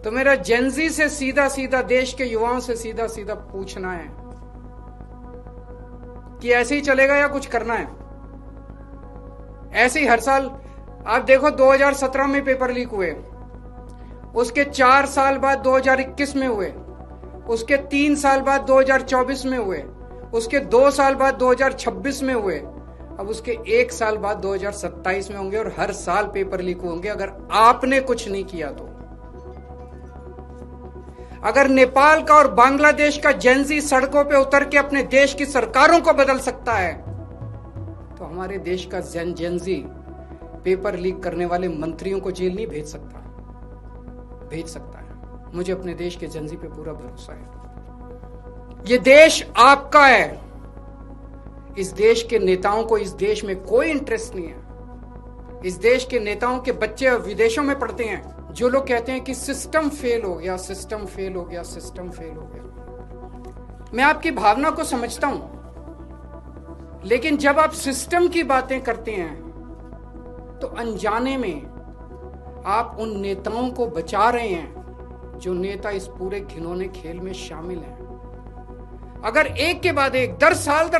तो मेरा जेनजी से सीधा सीधा, देश के युवाओं से सीधा सीधा पूछना है कि ऐसे ही चलेगा या कुछ करना है? ऐसे ही हर साल आप देखो, 2017 में पेपर लीक हुए, उसके 4 साल बाद 2021 में हुए, उसके 3 साल बाद 2024 में हुए, उसके 2 साल बाद 2026 में हुए, अब उसके 1 साल बाद 2027 में होंगे, और हर साल पेपर लीक होंगे अगर आपने कुछ नहीं किया तो। अगर नेपाल का और बांग्लादेश का जेनजी सड़कों पे उतर के अपने देश की सरकारों को बदल सकता है, तो हमारे देश का जेनजी पेपर लीक करने वाले मंत्रियों को जेल नहीं भेज सकता है। मुझे अपने देश के जेनजी पे पूरा भरोसा है। ये देश आपका है। इस देश के नेताओं को इस देश में कोई इंटरेस्ट नहीं है। इस देश के नेताओं के बच्चे विदेशों में पढ़ते हैं। जो लोग कहते हैं कि सिस्टम फेल हो गया, सिस्टम फेल हो गया, सिस्टम फेल हो गया, मैं आपकी भावना को समझता हूं, लेकिन जब आप सिस्टम की बातें करते हैं तो अनजाने में आप उन नेताओं को बचा रहे हैं जो नेता इस पूरे घिनौने खेल में शामिल हैं। अगर एक के बाद एक दर साल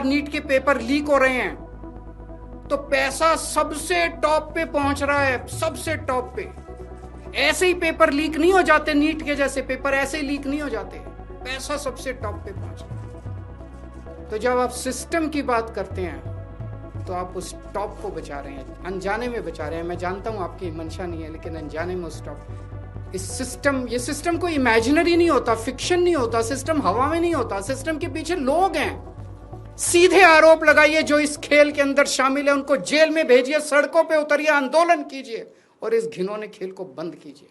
नीट के पेपर लीक हो रहे हैं, तो पैसा सबसे टॉप पे पहुंच रहा है, सबसे टॉप पे। ऐसे ही पेपर लीक नहीं हो जाते, नीट के जैसे पेपर ऐसे ही लीक नहीं हो जाते, पैसा सबसे टॉप पे पहुंच रहा है। तो जब आप सिस्टम की बात करते हैं तो आप उस टॉप को बचा रहे हैं, अनजाने में बचा रहे हैं। मैं जानता हूं आपकी मंशा नहीं है, लेकिन अनजाने में उस टॉप, ये सिस्टम कोई इमेजिनरी नहीं होता, फिक्शन नहीं होता, सिस्टम हवा में नहीं होता। सिस्टम के पीछे लोग हैं। सीधे आरोप लगाइए जो इस खेल के अंदर शामिल है, उनको जेल में भेजिए, सड़कों पे उतरिए, आंदोलन कीजिए और इस घिनौने खेल को बंद कीजिए।